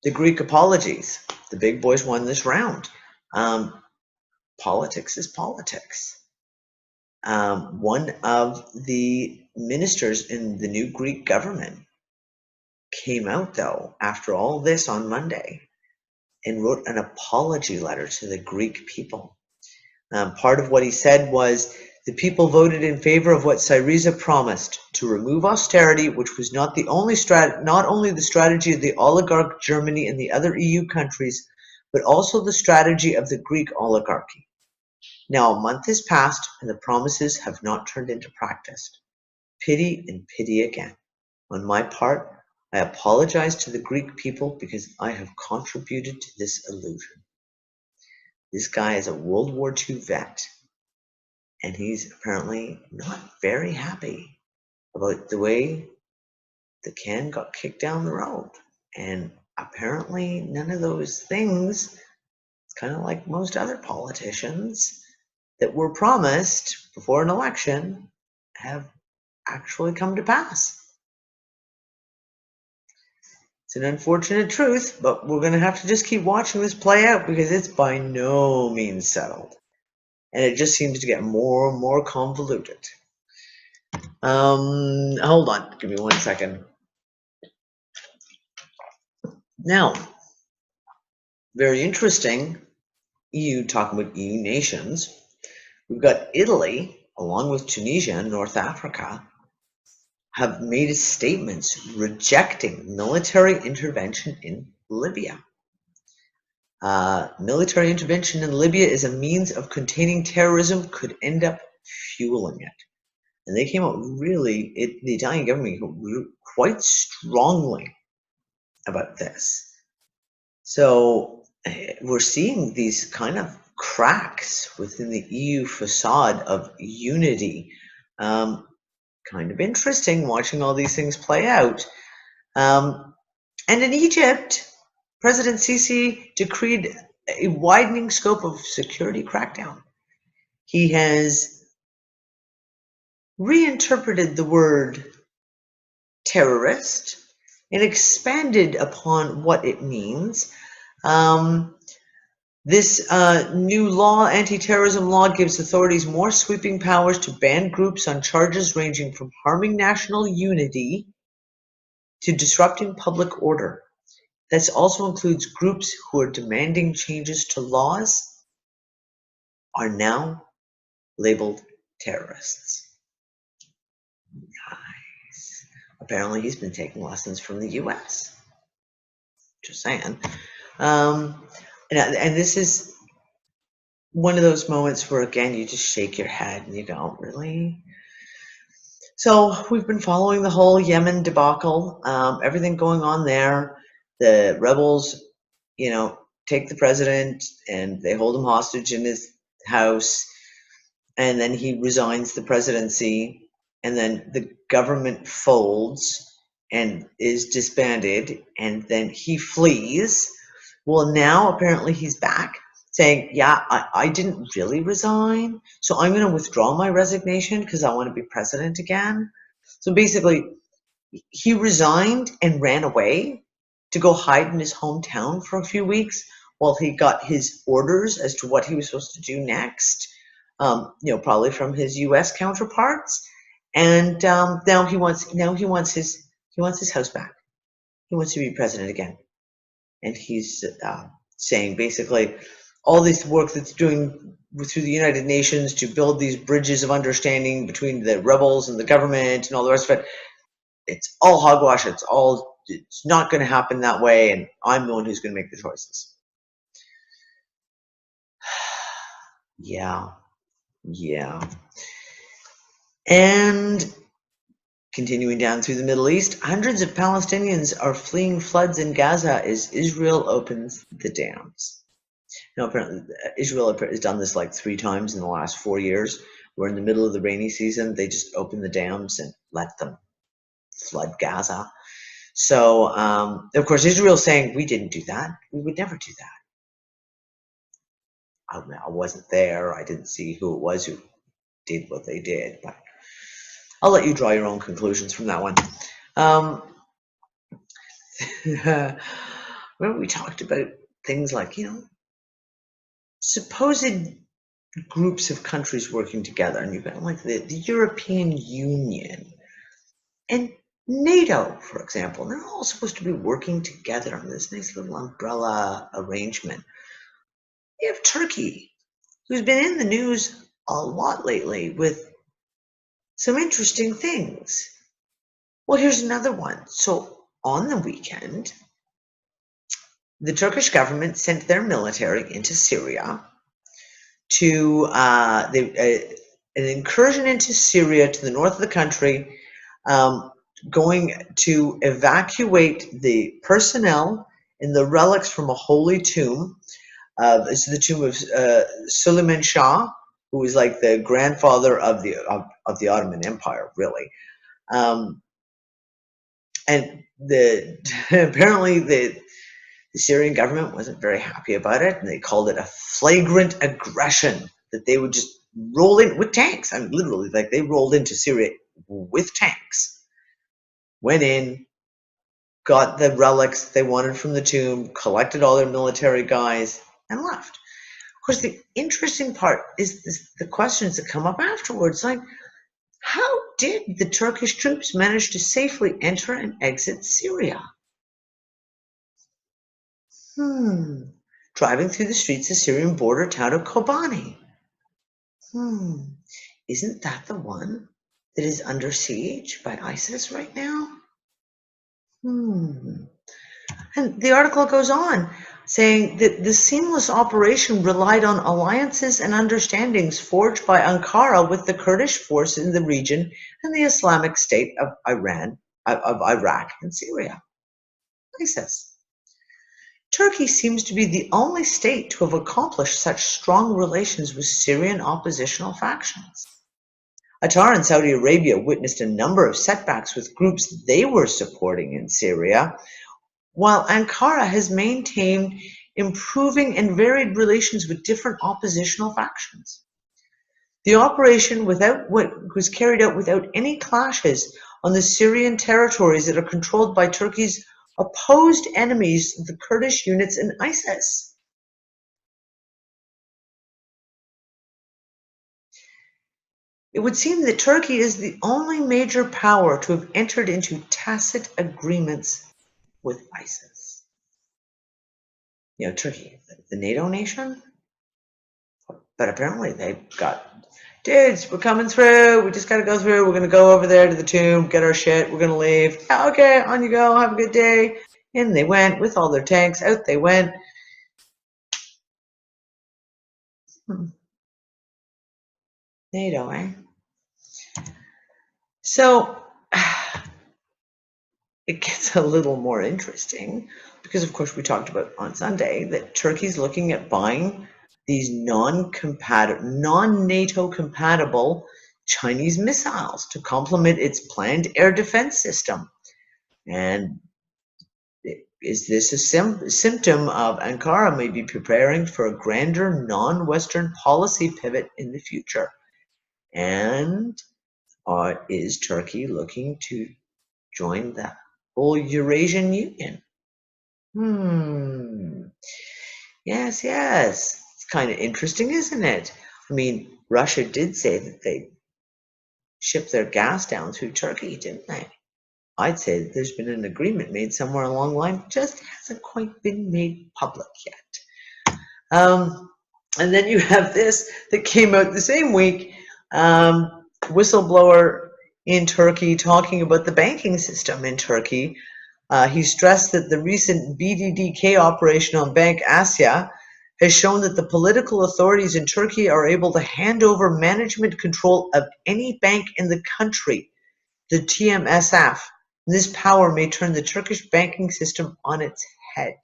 The Greek apologies. The big boys won this round. Politics is politics. One of the ministers in the new Greek government came out, though, after all this on Monday and wrote an apology letter to the Greek people. Part of what he said was, the people voted in favor of what Syriza promised, to remove austerity, which was not only the strategy of the oligarch Germany and the other EU countries, but also the strategy of the Greek oligarchy. Now a month has passed and the promises have not turned into practice. Pity and pity again. On my part, I apologize to the Greek people because I have contributed to this illusion. This guy is a World War II vet, and he's apparently not very happy about the way the can got kicked down the road. And apparently none of those things, it's kind of like most other politicians that were promised before an election, have actually come to pass. It's an unfortunate truth, but we're going to have to just keep watching this play out because it's by no means settled. And it just seems to get more and more convoluted. Hold on, give me 1 second. Now, very interesting, EU, talking about EU nations, we've got Italy, along with Tunisia and North Africa, have made statements rejecting military intervention in Libya. Military intervention in Libya is a means of containing terrorism, could end up fueling it. And they came out really, the Italian government came out quite strongly about this. So we're seeing these kind of cracks within the EU facade of unity. Kind of interesting watching all these things play out. And in Egypt, President Sisi decreed a widening scope of security crackdown. He has reinterpreted the word terrorist and expanded upon what it means. This new law, anti-terrorism law, gives authorities more sweeping powers to ban groups on charges ranging from harming national unity to disrupting public order. This also includes groups who are demanding changes to laws are now labeled terrorists. Nice. Apparently he's been taking lessons from the US. Just saying. And this is one of those moments where, again, you just shake your head and you go, really? So we've been following the whole Yemen debacle, everything going on there. The rebels, take the president and they hold him hostage in his house. And then he resigns the presidency. And then the government folds and is disbanded. And then he flees. Well, now apparently he's back saying, yeah, I didn't really resign, so I'm going to withdraw my resignation because I want to be president again. So basically, he resigned and ran away to go hide in his hometown for a few weeks while he got his orders as to what he was supposed to do next, probably from his U.S. counterparts. And now he wants his house back. He wants to be president again. And he's saying basically all this work that's doing through the United Nations to build these bridges of understanding between the rebels and the government and all the rest of it, it's all hogwash. It's not going to happen that way, and I'm the one who's going to make the choices. Yeah. And continuing down through the Middle East, hundreds of Palestinians are fleeing floods in Gaza as Israel opens the dams. Now, apparently, Israel has done this like 3 times in the last 4 years. We're in the middle of the rainy season. They just open the dams and let them flood Gaza. So, of course, Israel's saying, we didn't do that. We would never do that. I wasn't there. I didn't see who it was who did what they did, but I'll let you draw your own conclusions from that one. Remember we talked about things like, supposed groups of countries working together, and you've got like the European Union and NATO, for example. They're all supposed to be working together on this nice little umbrella arrangement. You have Turkey, who's been in the news a lot lately with some interesting things. Well, here's another one. So on the weekend, the Turkish government sent their military into Syria to an incursion into Syria to the north of the country, going to evacuate the personnel and the relics from a holy tomb It's the tomb of Suleiman Shah, who was like the grandfather of the Ottoman Empire, really. And apparently the Syrian government wasn't very happy about it, and they called it a flagrant aggression, that they would just roll in with tanks. I mean, literally, like they rolled into Syria with tanks, went in, got the relics they wanted from the tomb, collected all their military guys, and left. Of course, the interesting part is the questions that come up afterwards, like, how did the Turkish troops manage to safely enter and exit Syria? Driving through the streets of Syrian border town of Kobani. Isn't that the one that is under siege by ISIS right now? And the article goes on saying that the seamless operation relied on alliances and understandings forged by Ankara with the Kurdish force in the region and the Islamic State of Iraq and Syria. ISIS. Turkey seems to be the only state to have accomplished such strong relations with Syrian oppositional factions. Qatar and Saudi Arabia witnessed a number of setbacks with groups they were supporting in Syria, while Ankara has maintained improving and varied relations with different oppositional factions. The operation was carried out without any clashes on the Syrian territories that are controlled by Turkey's opposed enemies, the Kurdish units and ISIS. It would seem that Turkey is the only major power to have entered into tacit agreements with ISIS. You know, Turkey, the NATO nation, but apparently they've got, dudes, we're coming through, we just got to go through, we're going to go over there to the tomb, get our shit, we're going to leave. Yeah, okay, on you go, have a good day. In they went with all their tanks, out they went. NATO, eh? So it gets a little more interesting because, of course, we talked about on Sunday that Turkey's looking at buying these non-NATO compatible Chinese missiles to complement its planned air defense system. And is this a symptom of Ankara maybe preparing for a grander non-Western policy pivot in the future? And is Turkey looking to join the whole Eurasian Union? Yes. It's kind of interesting, isn't it? I mean, Russia did say that they ship their gas down through Turkey, didn't they? I'd say that there's been an agreement made somewhere along the line, just hasn't quite been made public yet. And then you have this that came out the same week, whistleblower in Turkey talking about the banking system in Turkey. He stressed that the recent BDDK operation on Bank Asya has shown that the political authorities in Turkey are able to hand over management control of any bank in the country, the TMSF. This power may turn the Turkish banking system on its head.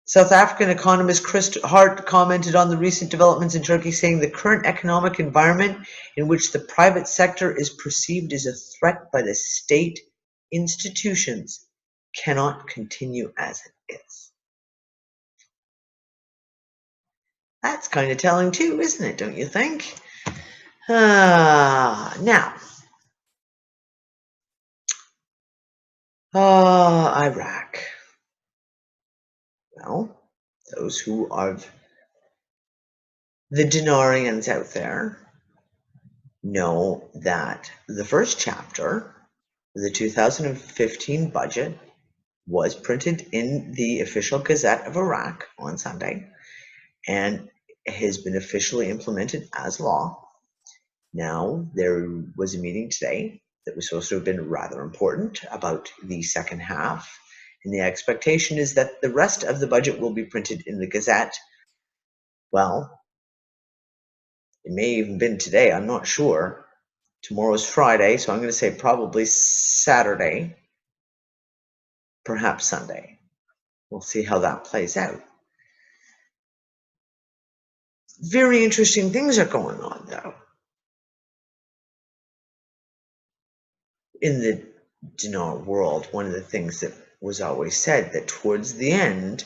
South African economist Chris Hart commented on the recent developments in Turkey, saying the current economic environment in which the private sector is perceived as a threat by the state institutions cannot continue as it is. That's kind of telling too, isn't it, don't you think? Now, Iraq. Well, those who are the Dinarians out there know that the first chapter, the 2015 budget, was printed in the official Gazette of Iraq on Sunday and has been officially implemented as law. Now, there was a meeting today that was supposed to have been rather important about the second half, and the expectation is that the rest of the budget will be printed in the Gazette. Well, it may even been today, I'm not sure. Tomorrow's Friday, so I'm going to say probably Saturday, perhaps Sunday. We'll see how that plays out. very interesting things are going on, though. In the dinar world, one of the things that was always said that towards the end,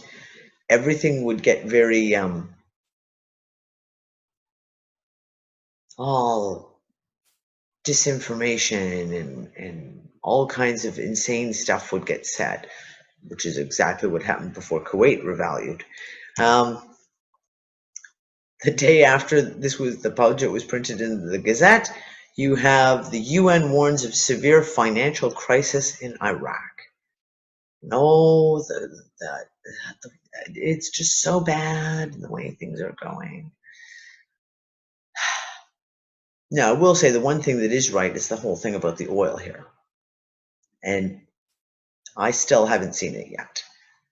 everything would get very all disinformation and all kinds of insane stuff would get said, which is exactly what happened before Kuwait revalued. The day after the budget was printed in the Gazette, you have the UN warns of severe financial crisis in Iraq. No, it's just so bad the way things are going. Now, I will say the one thing that is right is the whole thing about the oil here. And I still haven't seen it yet.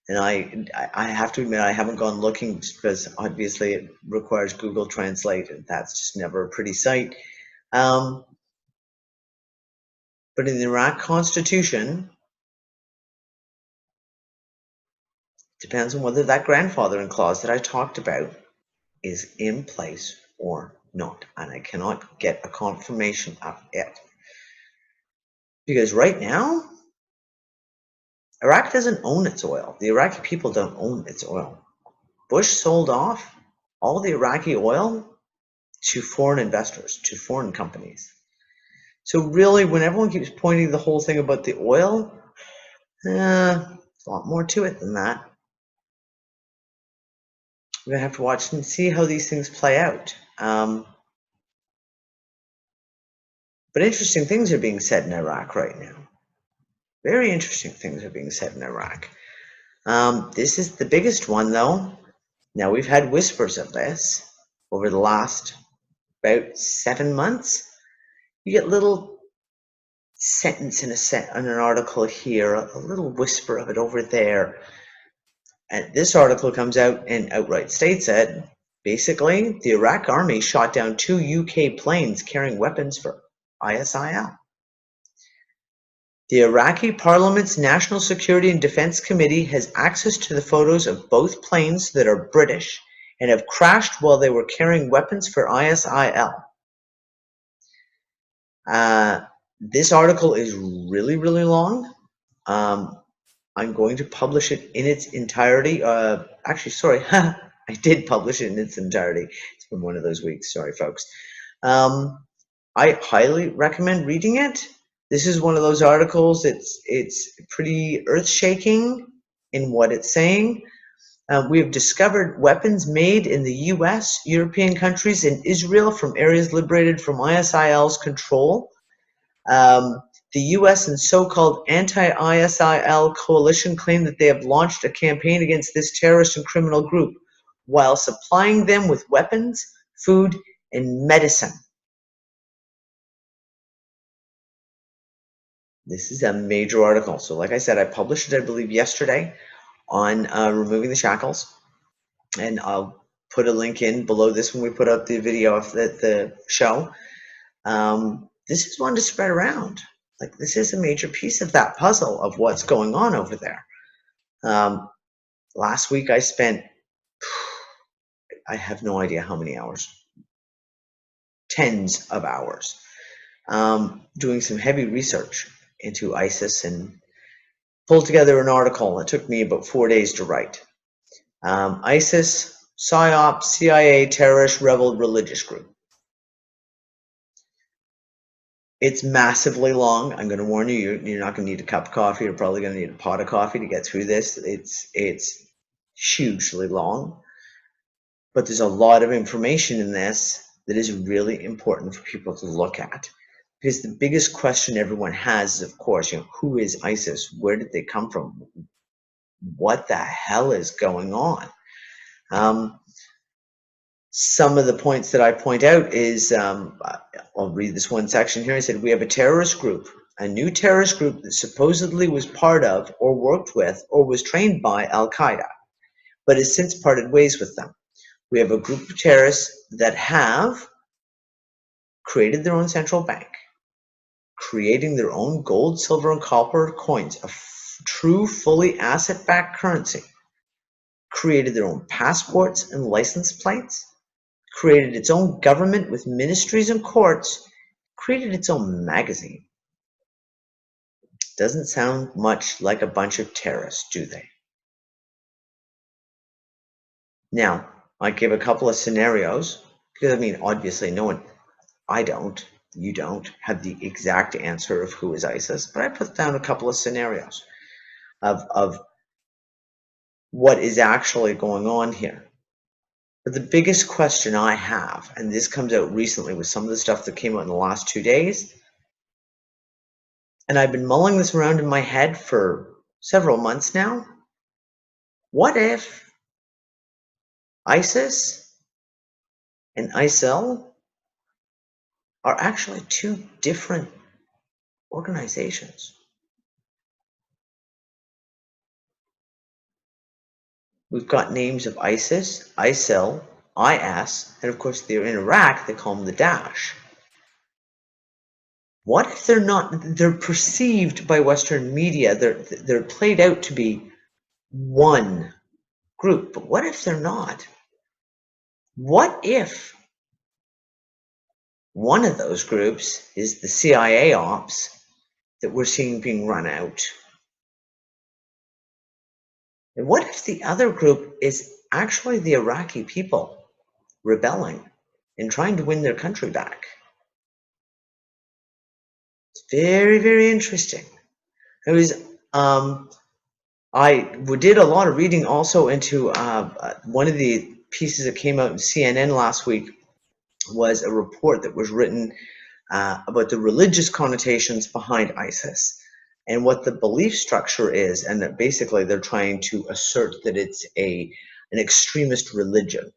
And I have to admit, I haven't gone looking because obviously it requires Google Translate, and that's just never a pretty sight. But in the Iraq Constitution, depends on whether that grandfathering clause that I talked about is in place or not. And I cannot get a confirmation of it. Because right now, Iraq doesn't own its oil. The Iraqi people don't own its oil. Bush sold off all the Iraqi oil to foreign investors, to foreign companies. So really, when everyone keeps pointing the whole thing about the oil, there's a lot more to it than that. We're going to have to watch and see how these things play out. But interesting things are being said in Iraq right now. Very interesting things are being said in Iraq. This is the biggest one, though. Now, we've had whispers of this over the last about 7 months. You get little sentence in an article here, a little whisper of it over there. And this article comes out and outright states it. Basically, the Iraq army shot down 2 UK planes carrying weapons for ISIL. The Iraqi Parliament's National Security and Defense Committee has access to the photos of both planes that are British and have crashed while they were carrying weapons for ISIL. This article is really, really long. I'm going to publish it in its entirety. Actually, sorry, I did publish it in its entirety. It's been one of those weeks. Sorry, folks. I highly recommend reading it. This is one of those articles. It's pretty earth-shaking in what it's saying. We have discovered weapons made in the U.S., European countries, and Israel from areas liberated from ISIL's control. The U.S. and so-called anti-ISIL coalition claim that they have launched a campaign against this terrorist and criminal group while supplying them with weapons, food, and medicine. This is a major article. So like I said, I published it, I believe, yesterday on removing the shackles. And I'll put a link in below this when we put up the video of the show. This is one to spread around. Like, this is a major piece of that puzzle of what's going on over there. Last week I spent, I have no idea how many hours, tens of hours, doing some heavy research into ISIS and pulled together an article. It took me about 4 days to write. ISIS, PSYOP, CIA, terrorist, rebel, religious group. It's massively long. I'm going to warn you, you're not going to need a cup of coffee. You're probably going to need a pot of coffee to get through this. It's hugely long. But there's a lot of information in this that is really important for people to look at. Because the biggest question everyone has is, of course, who is ISIS? Where did they come from? What the hell is going on? Some of the points that I point out is, I'll read this one section here. I said, we have a terrorist group, a new terrorist group that supposedly was part of or worked with or was trained by Al-Qaeda, but has since parted ways with them. We have a group of terrorists that have created their own central bank, creating their own gold, silver, and copper coins, a true, fully asset-backed currency, created their own passports and license plates, created its own government with ministries and courts, created its own magazine. Doesn't sound much like a bunch of terrorists, do they? Now, I give a couple of scenarios, because I mean, obviously I don't, you don't have the exact answer of who is ISIS, but I put down a couple of scenarios of what is actually going on here. But the biggest question I have, and this comes out recently with some of the stuff that came out in the last 2 days, and I've been mulling this around in my head for several months now. What if ISIS and ISIL are actually two different organizations? We've got names of ISIS, ISIL, IS, and of course they're in Iraq, they call them the Daesh. What if they're not, they're perceived by Western media, they're played out to be one group, but what if they're not? What if one of those groups is the CIA ops that we're seeing being run out? And what if the other group is actually the Iraqi people rebelling and trying to win their country back? It's very, very interesting. It was, I did a lot of reading also into one of the pieces that came out in CNN last week was a report that was written about the religious connotations behind ISIS and what the belief structure is, and that basically they're trying to assert that it's an extremist religion.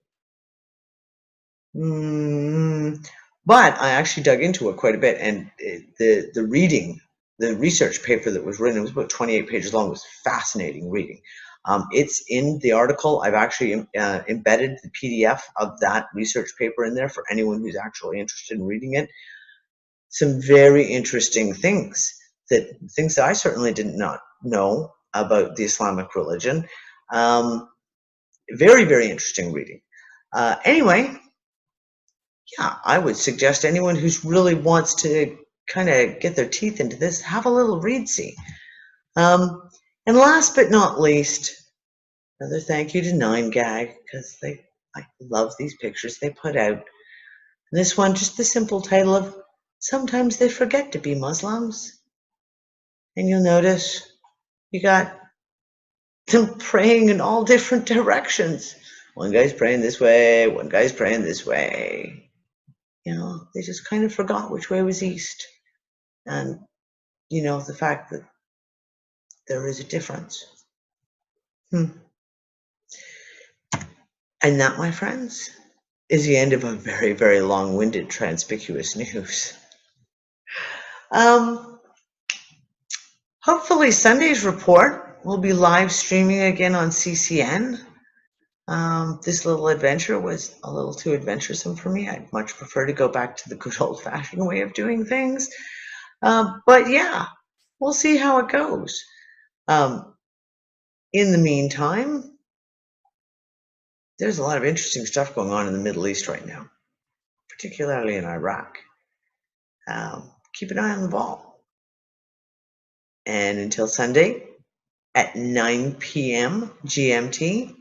But I actually dug into it quite a bit, and the research paper that was written, it was about 28 pages long, was fascinating reading. It's in the article. I've actually embedded the PDF of that research paper in there for anyone who's actually interested in reading it. Some very interesting things that I certainly did not know about the Islamic religion. Very, very interesting reading. Anyway, yeah, I would suggest anyone who's really wants to kind of get their teeth into this, have a little read-see. And last but not least, another thank you to 9gag, because I love these pictures they put out. And this one, just the simple title of Sometimes They Forget to Be Muslims. And you'll notice you got them praying in all different directions. One guy's praying this way, one guy's praying this way. You know, they just kind of forgot which way was east. And, you know, the fact that there is a difference. And that, my friends, is the end of a very, very long-winded Transpicuous News. Hopefully Sunday's report will be live streaming again on CCN. This little adventure was a little too adventuresome for me. I'd much prefer to go back to the good old-fashioned way of doing things. But yeah, we'll see how it goes. In the meantime, there's a lot of interesting stuff going on in the Middle East right now, particularly in Iraq. Keep an eye on the ball. And until Sunday at 9 p.m. GMT,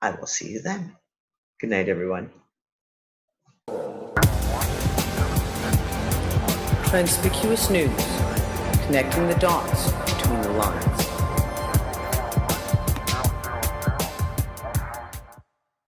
I will see you then. Good night, everyone.
Transpicuous News, connecting the dots between the lines.